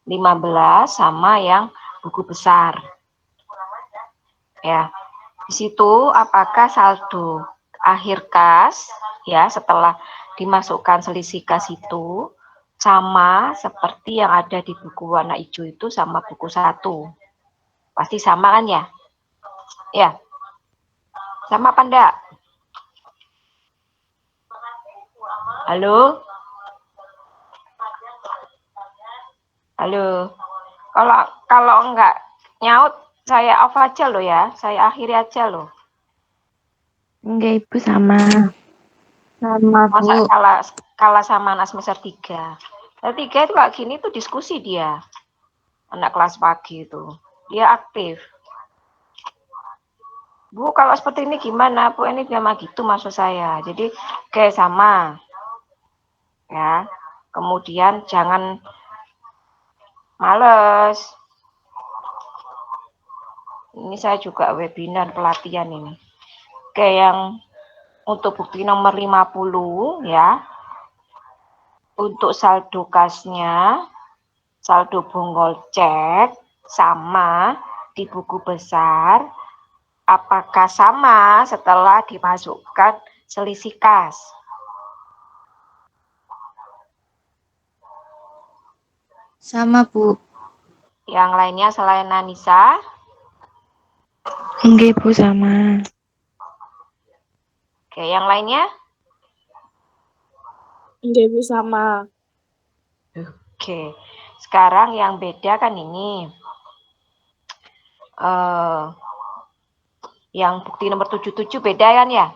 15 sama yang buku besar. Ya. Di situ apakah saldo akhir kas ya setelah dimasukkan selisih kas itu sama seperti yang ada di buku warna hijau itu sama buku 1. Pasti sama kan ya? Ya. Sama apa enggak? Halo? Halo? Kalau enggak nyaut, saya off aja loh ya. Saya akhiri aja loh. Enggak, Ibu, sama. Sama, Masa Bu. kalah sama anak semester 3. Semester 3 itu kayak gini tuh diskusi dia. Anak kelas pagi itu. Dia aktif. Bu, kalau seperti ini gimana? Bu, ini memang gitu maksud saya. Jadi, kayak sama. Ya. Kemudian jangan males. Ini saya juga webinar pelatihan ini. Kayak yang untuk bukti nomor 50 ya. Untuk saldo kasnya, saldo bonggol cek sama di buku besar. Apakah sama setelah dimasukkan selisih kas? Sama, Bu. Yang lainnya selain Anissa? Enggak, Ibu, sama. Oke, yang lainnya? Enggak, Ibu, sama. Oke, sekarang yang beda kan ini. Yang bukti nomor 77 beda kan ya?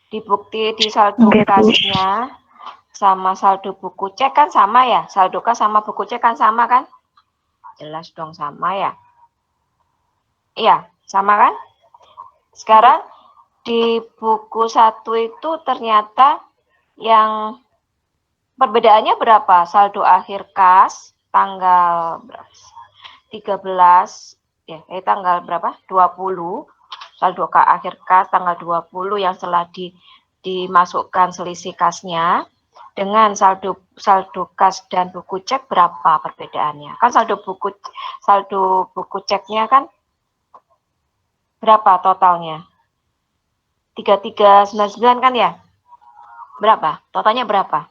Di bukti di saldo kasnya sama saldo buku cek kan sama ya? Saldo kas sama buku cek kan sama kan? Jelas dong sama ya? Iya, sama kan? Sekarang di buku 1 itu ternyata yang perbedaannya berapa? Saldo akhir kas tanggal 13 ya, tanggal berapa? 20. Saldo akhir kas tanggal 20 yang setelah dimasukkan selisih kasnya dengan saldo kas dan buku cek berapa perbedaannya? Kan saldo buku ceknya kan berapa totalnya? 3399 kan ya? Berapa? Totalnya berapa?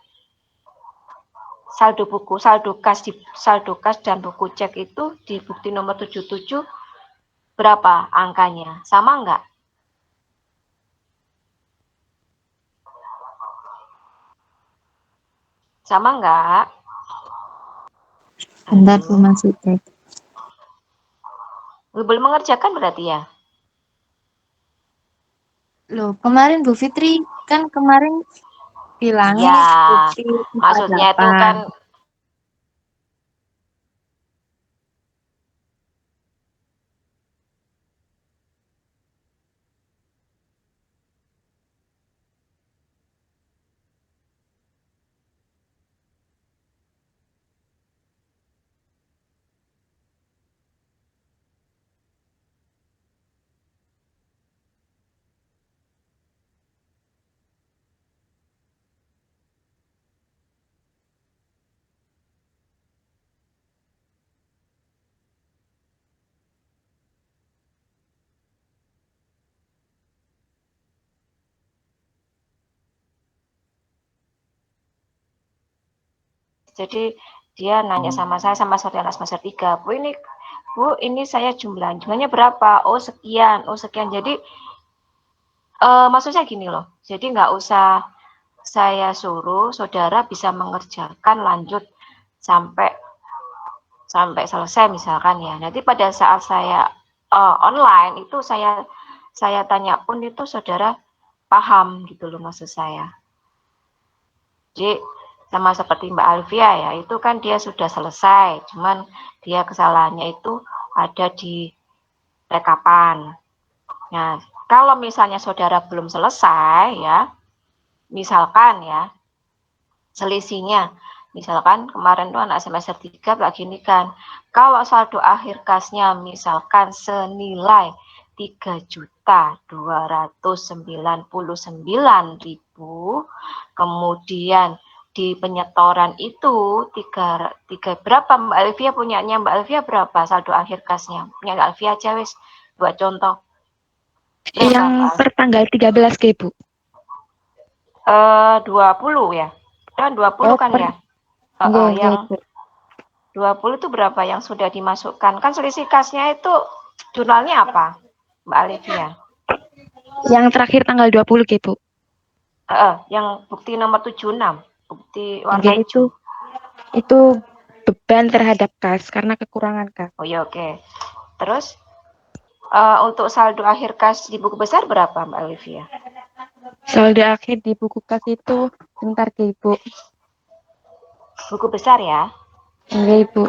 Saldo kas dan buku cek itu di bukti nomor 77 berapa angkanya? Sama enggak? Sama enggak? Bentar, Bu, masih cek. Belum mengerjakan berarti ya? Loh, kemarin Bu Fitri kan kemarin bilangnya Iya, bukti maksudnya itu 48. kan jadi dia nanya sama saya sama saudara semester 3, Bu ini saya jumlahnya berapa? Oh sekian. Jadi maksudnya gini loh. Jadi nggak usah saya suruh saudara bisa mengerjakan lanjut sampai selesai misalkan ya. Nanti pada saat saya online itu saya tanya pun itu saudara paham gitu loh maksud saya. Jadi sama seperti Mbak Alfia ya, itu kan dia sudah selesai, cuman dia kesalahannya itu ada di rekapan. Nah, kalau misalnya saudara belum selesai ya, misalkan ya, selisihnya, misalkan kemarin tuh anak semester 3 lagi ini kan, kalau saldo akhir kasnya misalkan senilai 3.299.000, kemudian di penyetoran itu tiga berapa Mbak Elvia punyanya? Mbak Elvia berapa saldo akhir kasnya? Punya Mbak Elvia aja wis, buat contoh. Berapa, Yang Mbak? per tanggal 13 ke, Bu? 20 ya? Kan 20 Oh, kan ya? nggih, Yang Bu. 20 itu berapa yang sudah dimasukkan? Kan selisih kasnya itu jurnalnya apa, Mbak Olivia? Yang terakhir tanggal 20 ke, Bu. Yang bukti nomor 76, bukti warna Nggih, hijau. Itu beban terhadap kas karena kekurangan kas. Oh ya, oke. Terus untuk saldo akhir kas di buku besar berapa, Mbak Olivia? Saldo akhir di buku kas itu bentar ke, Ibu. Buku besar ya? Nggih, Ibu.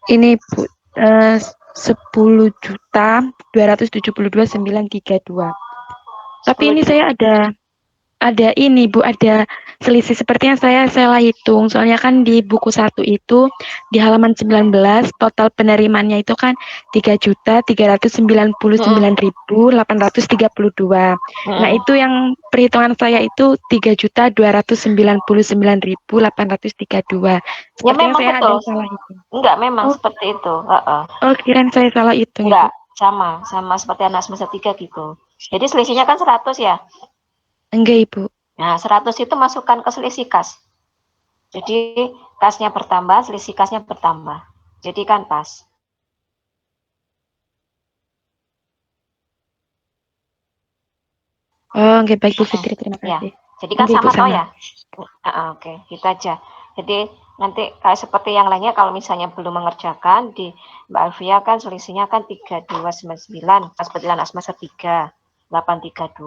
Ini, Bu, 10.272.932. Tapi ini saya ada ini, Bu, ada selisih sepertinya saya salah hitung. Soalnya kan di buku 1 itu di halaman 19 total penerimaannya itu kan 3.399.832. Nah, itu yang perhitungan saya itu 3.299.832. Ya Sepertinya memang saya ada betul. salah hitung. Enggak, memang Oh, seperti itu. kirain saya salah hitung, Ibu. Enggak, sama seperti anak semester 3 gitu. Jadi selisihnya kan 100 ya. Enggak, Ibu. Nah, 100 itu masukkan ke selisih kas. Jadi kasnya bertambah, selisih kasnya bertambah. Jadi kan pas. Oh, enggak, baik Bu Fitri, terima Ya, kasih. jadi kan Enggak, Ibu, sama toh sama. ya. Oke, gitu aja. Jadi nanti kayak seperti yang lainnya kalau misalnya belum mengerjakan di Mbak Alfia kan selisihnya kan 3299 pas betulan semester 3 832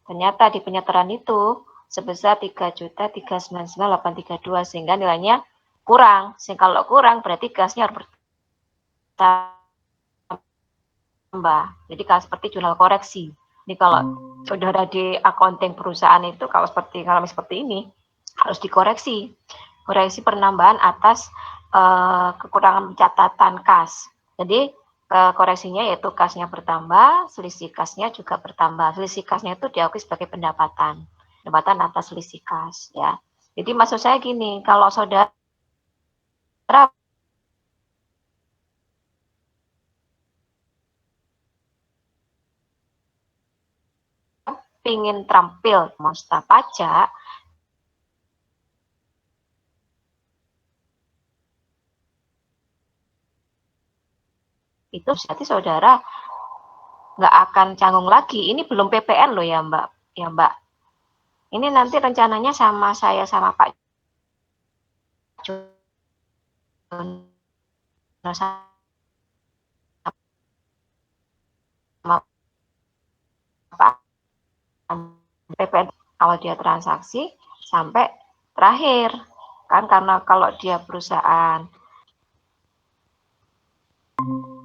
ternyata di penyetoran itu sebesar 3.399.832 sehingga nilainya kurang. Sehingga kalau kurang berarti gasnya harus bertambah. Jadi kalau seperti jurnal koreksi. Ini kalau saudara di accounting perusahaan itu kalau seperti ini harus dikoreksi. Koreksi penambahan atas kekurangan catatan kas. Jadi koreksinya yaitu kasnya bertambah, selisih kasnya juga bertambah. Selisih kasnya itu diakui sebagai pendapatan atas selisih kas ya. Jadi maksud saya gini, kalau saudara ingin terampil monster pajak, itu berarti saudara nggak akan canggung lagi. Ini belum PPN loh ya Mbak. Ya Mbak. Ini nanti rencananya sama saya sama Pak Jono sama Pak PPN kalau dia transaksi sampai terakhir. Kan karena kalau dia perusahaan.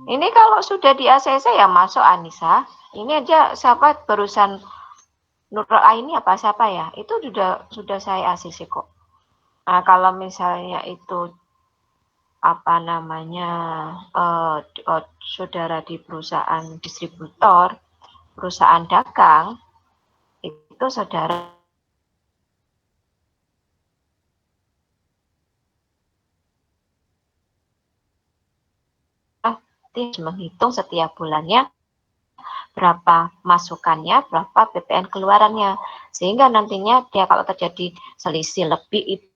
Ini kalau sudah di ACC ya masuk Anissa. Ini aja siapa barusan Nurul Aini apa siapa ya? Itu sudah saya ACC kok. Nah, kalau misalnya itu apa namanya saudara di perusahaan distributor, perusahaan dagang, itu saudara menghitung setiap bulannya berapa masukannya, berapa PPN keluarannya. Sehingga nantinya dia kalau terjadi selisih lebih itu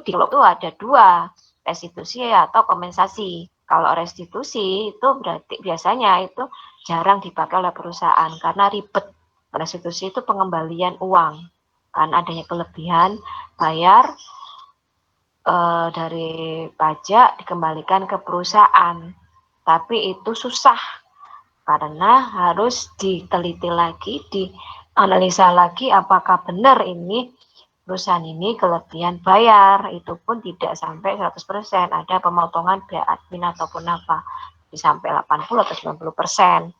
itu ada dua, restitusi atau kompensasi. Kalau restitusi itu berarti biasanya itu jarang dipakai oleh perusahaan karena ribet. Restitusi itu pengembalian uang. Kan adanya kelebihan bayar dari pajak dikembalikan ke perusahaan. Tapi itu susah karena harus diteliti lagi, dianalisa lagi apakah benar ini perusahaan ini kelebihan bayar, itu pun tidak sampai 100%, ada pemotongan biaya admin ataupun apa, sampai 80 atau 90%.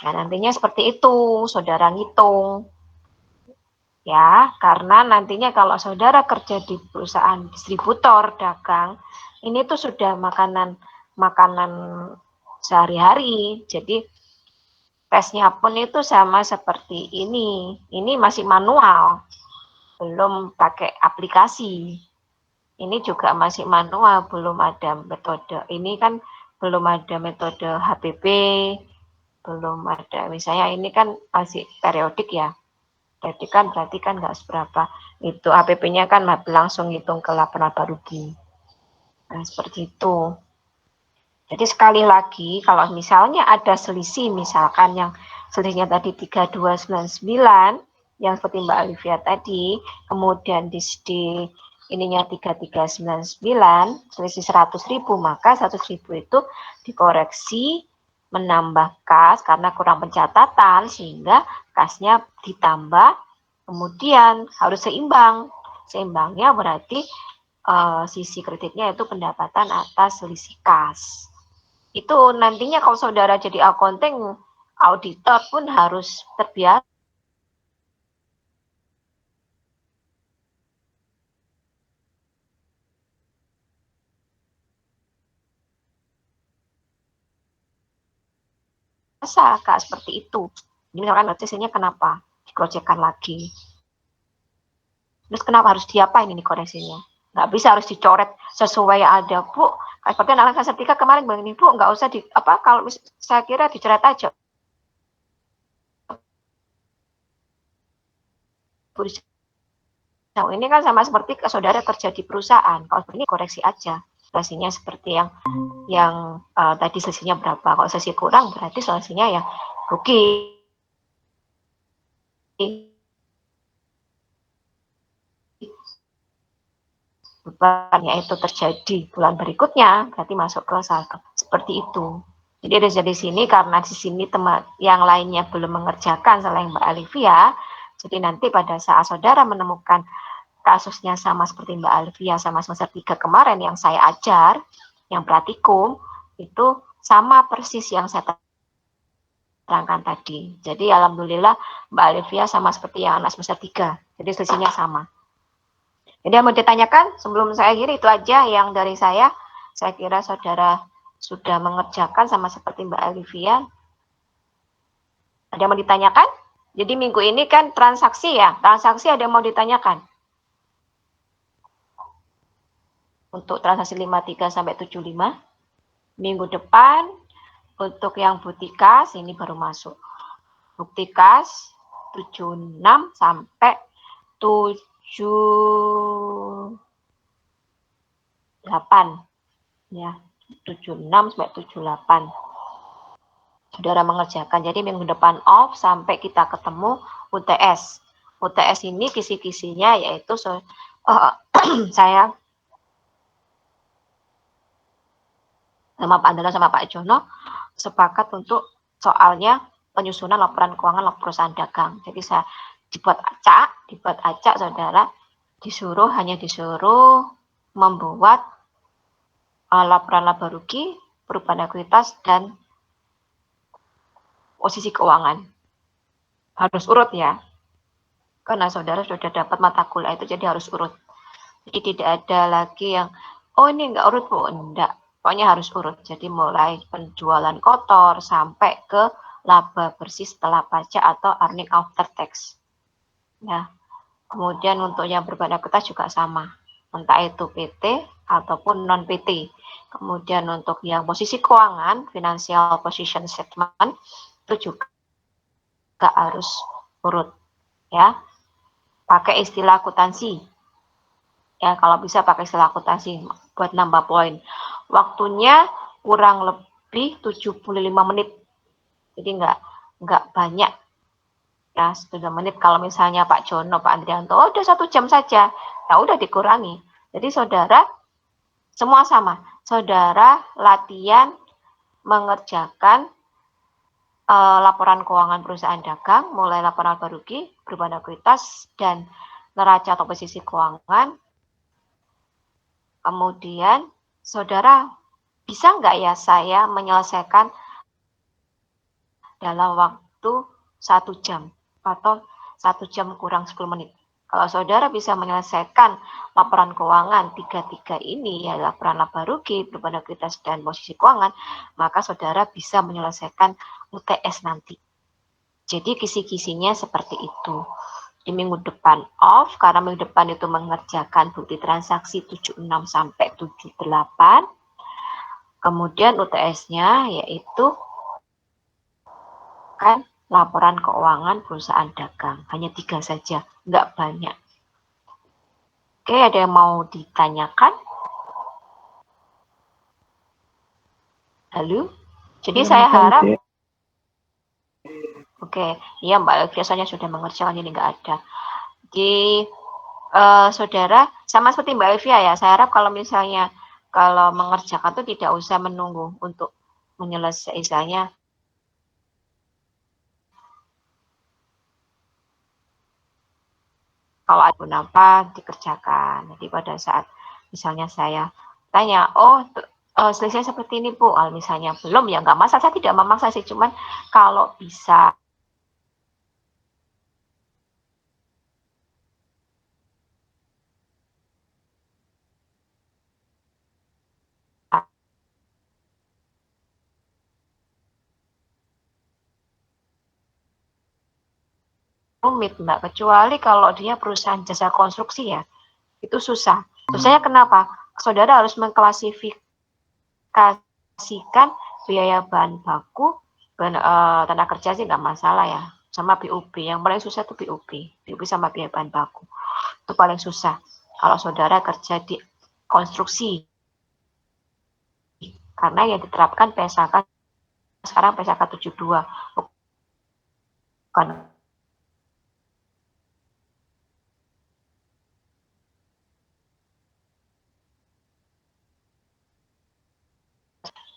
Nah, nantinya seperti itu, saudara ngitung. Ya, karena nantinya kalau saudara kerja di perusahaan distributor dagang, ini tuh sudah makanan sehari-hari. Jadi tesnya pun itu sama seperti ini. Ini masih manual, belum pakai aplikasi. Ini juga masih manual, belum ada metode. Ini kan belum ada metode HPP, belum ada. Misalnya ini kan masih periodik ya. Jadi kan berarti kan nggak seberapa. Itu APP-nya kan langsung hitung ke laporan rugi. Nah, seperti itu. Jadi sekali lagi, kalau misalnya ada selisih, misalkan yang selisihnya tadi 3299, yang seperti Mbak Olivia tadi, kemudian di ininya 3399, selisih 100.000, maka 100.000 itu dikoreksi menambah kas karena kurang pencatatan, sehingga kasnya ditambah, kemudian harus seimbang. Seimbangnya berarti sisi kreditnya itu pendapatan atas selisih kas. Itu nantinya kalau saudara jadi accounting, auditor pun harus terbiasa Kak seperti itu. Ini misalkan sisinya kenapa dikoreksikan lagi. Terus kenapa harus diapain ini koreksinya? Nggak bisa harus dicoret sesuai yang ada, Bu. Seperti anak sertika kemarin begini, Bu, nggak usah kalau saya kira dicoret aja. Nah, ini kan sama seperti saudara kerja di perusahaan. Kalau ini koreksi aja. Sesinya seperti yang tadi sesinya berapa. Kalau sesi kurang berarti sesinya ya rugi. Bebannya itu terjadi bulan berikutnya, berarti masuk ke saldo. Seperti itu. Jadi dari sini karena di sini teman yang lainnya belum mengerjakan selain Mbak Alivia, jadi nanti pada saat saudara menemukan kasusnya sama seperti Mbak Alivia sama semester 3 kemarin yang saya ajar, yang praktikum, itu sama persis yang saya terangkan tadi. Jadi alhamdulillah Mbak Alivia sama seperti yang anak semester 3. Jadi selisihnya sama. Jadi mau ditanyakan sebelum saya akhiri itu aja yang dari saya. Saya kira saudara sudah mengerjakan sama seperti Mbak Alivia. Ada yang mau ditanyakan? Jadi minggu ini kan transaksi ya. Transaksi ada yang mau ditanyakan? Untuk transaksi 53 sampai 75. Minggu depan untuk yang butikas ini baru masuk. Butikas 76 sampai 78 ya, 76 sampai 78 saudara mengerjakan. Jadi minggu depan off sampai kita ketemu UTS. UTS ini kisi-kisinya yaitu saya sama Pak Andala sama Pak Jono sepakat untuk soalnya penyusunan laporan keuangan perusahaan dagang. Jadi saya dibuat acak saudara, hanya disuruh membuat laporan laba rugi, perubahan ekuitas, dan posisi keuangan. Harus urut ya, karena saudara sudah dapat mata kuliah itu, jadi harus urut. Jadi tidak ada lagi yang, oh ini enggak urut Bu, enggak. Pokoknya harus urut. Jadi mulai penjualan kotor sampai ke laba bersih setelah pajak atau earning after tax. Ya. Kemudian untuk yang berbeda ekuitas juga sama, entah itu PT ataupun non PT. Kemudian untuk yang posisi keuangan, financial position statement, itu juga harus urut ya. Pakai istilah akuntansi. Ya, kalau bisa pakai istilah akuntansi buat nambah poin. Waktunya kurang lebih 75 menit. Jadi enggak banyak. Ya, 7 menit. Kalau misalnya Pak Jono, Pak Andrianto, oh, udah 1 jam saja. Ya udah dikurangi. Jadi saudara, semua sama. Saudara latihan mengerjakan laporan keuangan perusahaan dagang, mulai laporan laba rugi, perubahan ekuitas, dan neraca atau posisi keuangan. Kemudian saudara, bisa nggak ya saya menyelesaikan dalam waktu 1 jam atau 1 jam kurang 10 menit. Kalau saudara bisa menyelesaikan laporan keuangan 3 ini, ya laporan laba rugi, perubahan likuiditas dan posisi keuangan, maka saudara bisa menyelesaikan UTS nanti. Jadi kisi-kisinya seperti itu. Di minggu depan off, karena minggu depan itu mengerjakan bukti transaksi 76 sampai 78. Kemudian UTS-nya yaitu kan laporan keuangan perusahaan dagang. Hanya 3 saja, nggak banyak. Oke, ada yang mau ditanyakan? Halo? Jadi saya harap, oke, iya Mbak, biasanya sudah mengerjakan, ini nggak ada. Di saudara, sama seperti Mbak Elvia ya, saya harap kalau misalnya kalau mengerjakan itu tidak usah menunggu untuk menyelesaikannya. Kalau ada apa dikerjakan. Jadi pada saat misalnya saya tanya, selisih seperti ini Bu, misalnya belum ya nggak masalah, saya tidak memaksa sih, cuman kalau bisa rumit Mbak, kecuali kalau dia perusahaan jasa konstruksi ya, itu susah. Susahnya kenapa? Saudara harus mengklasifikasikan biaya bahan baku, tenaga kerja sih nggak masalah ya, sama BUP. Yang paling susah itu BUP sama biaya bahan baku. Itu paling susah. Kalau saudara kerja di konstruksi, karena yang diterapkan PSK sekarang PSK 72, bukan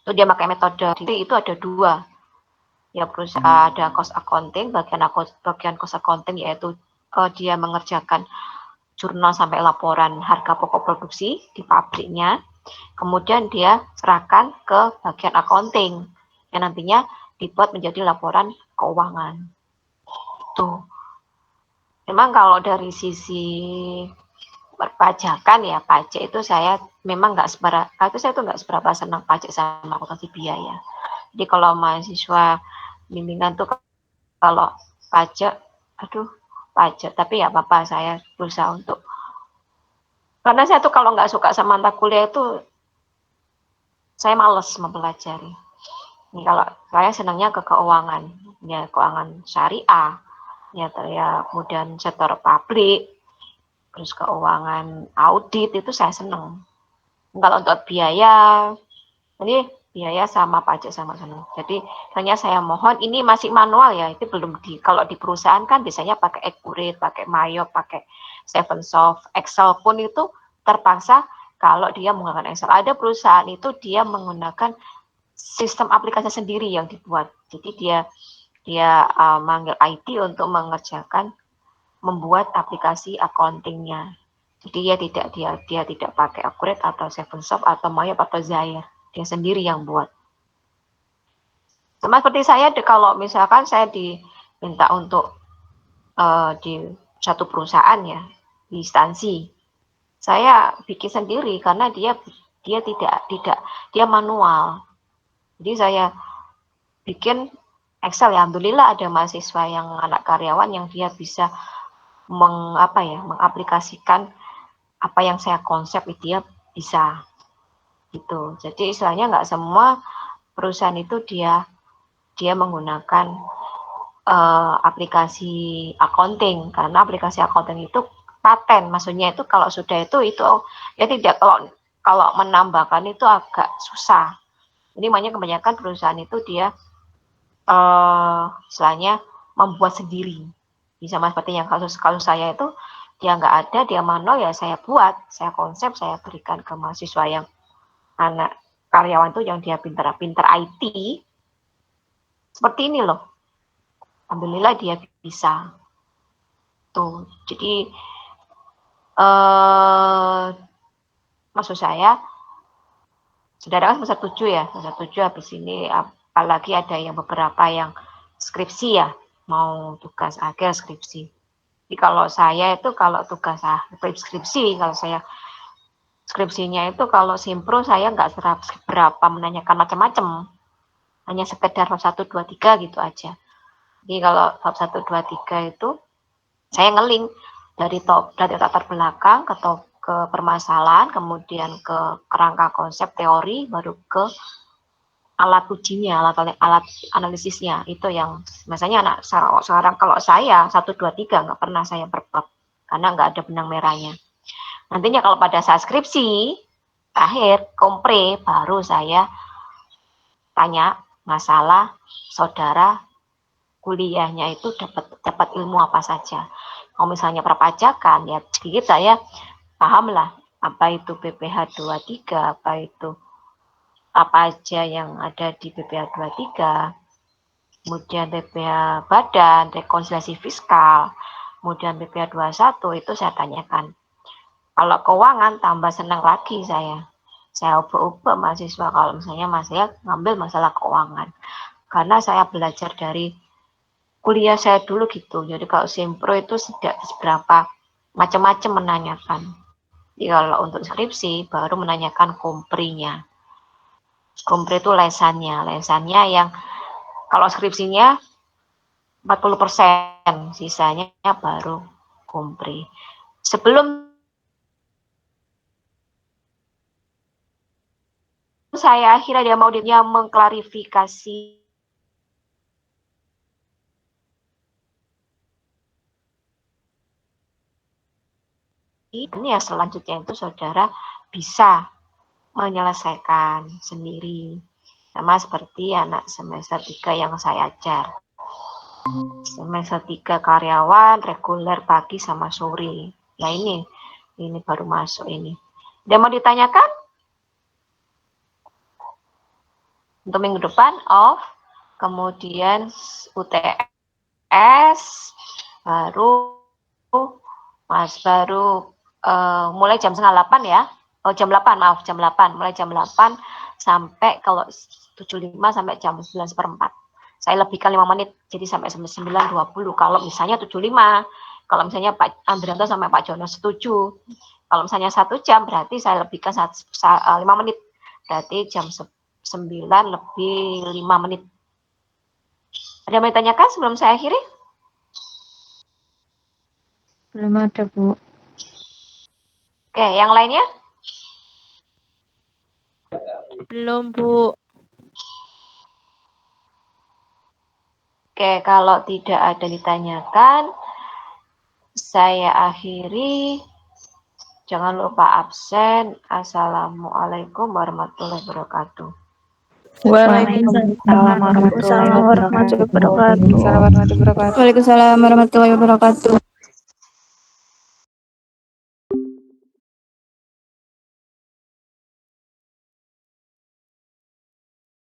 itu dia pakai metode itu ada 2 ya, perusahaan ada cost accounting, bagian cost accounting yaitu dia mengerjakan jurnal sampai laporan harga pokok produksi di pabriknya, kemudian dia serahkan ke bagian accounting yang nantinya dibuat menjadi laporan keuangan. Tuh. Memang kalau dari sisi perpajakan ya, pajak itu saya memang nggak seberapa senang pajak sama akuntansi biaya. Jadi kalau mahasiswa bimbingan tuh kalau pajak, pajak, tapi ya apa-apa, saya berusaha untuk, karena saya tuh kalau nggak suka sama mata kuliah itu saya males mempelajari. Ini kalau saya senangnya ke keuangan, ya keuangan syariah, ya kemudian sektor publik, terus keuangan audit itu saya senang. Kalau untuk biaya, ini biaya sama pajak sama senang. Jadi hanya saya mohon, ini masih manual ya, itu belum kalau di perusahaan kan biasanya pakai Accurate, pakai Mayo, pakai Sevensoft, Excel pun itu terpaksa kalau dia menggunakan Excel. Ada perusahaan itu dia menggunakan sistem aplikasi sendiri yang dibuat. Jadi dia manggil IT untuk membuat aplikasi accountingnya. Jadi dia tidak pakai Accurate atau Sevensoft atau Mayo atau Zaire. Dia sendiri yang buat. Sama seperti saya, kalau misalkan saya diminta untuk di satu perusahaan ya, di instansi, saya bikin sendiri karena dia tidak dia manual. Jadi saya bikin Excel ya, alhamdulillah ada mahasiswa yang anak karyawan yang dia bisa mengaplikasikan apa yang saya konsep, dia bisa gitu. Jadi istilahnya nggak semua perusahaan itu dia menggunakan aplikasi accounting, karena aplikasi accounting itu paten, maksudnya itu kalau sudah itu ya tidak, kalau menambahkan itu agak susah. Jadi makanya kebanyakan perusahaan itu dia istilahnya membuat sendiri. Bisa seperti yang kasus saya itu, dia nggak ada, dia manual, ya saya buat, saya konsep, saya berikan ke mahasiswa yang anak karyawan itu yang dia pintar IT, seperti ini loh. Alhamdulillah dia bisa. Tuh, jadi maksud saya, saudara kan semester 7 ya, semester 7 habis ini apalagi ada yang beberapa yang skripsi ya, mau tugas akhir skripsi. Jadi kalau saya itu kalau tugas skripsi, kalau saya skripsinya itu kalau simpro saya nggak seberapa menanyakan macam-macam, hanya sekedar bab 1, 2, 3 gitu aja. Jadi kalau bab 1, 2, 3 itu saya ngeling dari latar belakang ke permasalahan, kemudian ke kerangka konsep teori, baru ke alat ujinya, alat analisisnya. Itu yang biasanya anak sekarang kalau saya 1, 2, 3 nggak pernah saya berbab karena nggak ada benang merahnya. Nantinya kalau pada saat skripsi akhir kompre baru saya tanya masalah saudara kuliahnya itu dapat ilmu apa saja. Kalau misalnya perpajakan ya sedikit saya paham lah apa itu BPH 23, apa aja yang ada di BPH 23, kemudian BPH badan, rekonsiliasi fiskal, kemudian BPH 21 itu saya tanyakan. Kalau keuangan tambah senang lagi saya ubah-ubah mahasiswa kalau misalnya saya ngambil masalah keuangan. Karena saya belajar dari kuliah saya dulu gitu. Jadi kalau simpro itu tidak seberapa macam-macam menanyakan. Jadi kalau untuk skripsi baru menanyakan komprinya. Kompri itu lesannya yang kalau skripsinya 40%, sisanya baru kompri. Sebelum saya akhirnya dia mengklarifikasi ini ya selanjutnya itu saudara bisa menyelesaikan sendiri. Sama seperti anak semester 3 yang saya ajar. Semester 3 karyawan reguler pagi sama sore. Nah ini baru masuk ini. Udah mau ditanyakan? Untuk minggu depan off, kemudian UTS baru mulai jam 7:30 ya. Oh jam 8, maaf jam 8, mulai jam 8 sampai kalau 75 sampai jam 9:15. Saya lebihkan 5 menit jadi sampai 9:20. Kalau misalnya 75, kalau misalnya Pak Andrianto sama Pak Jono setuju. Kalau misalnya 1 jam berarti saya lebihkan 5 menit. Berarti jam 9 lebih 5 menit. Ada yang mau ditanyakan sebelum saya akhiri? Belum ada, Bu. Oke, yang lainnya? Belum, Bu. Oke, kalau tidak ada ditanyakan, saya akhiri. Jangan lupa absen. Assalamualaikum warahmatullahi wabarakatuh. Waalaikumsalam warahmatullahi wabarakatuh. Waalaikumsalam warahmatullahi wabarakatuh.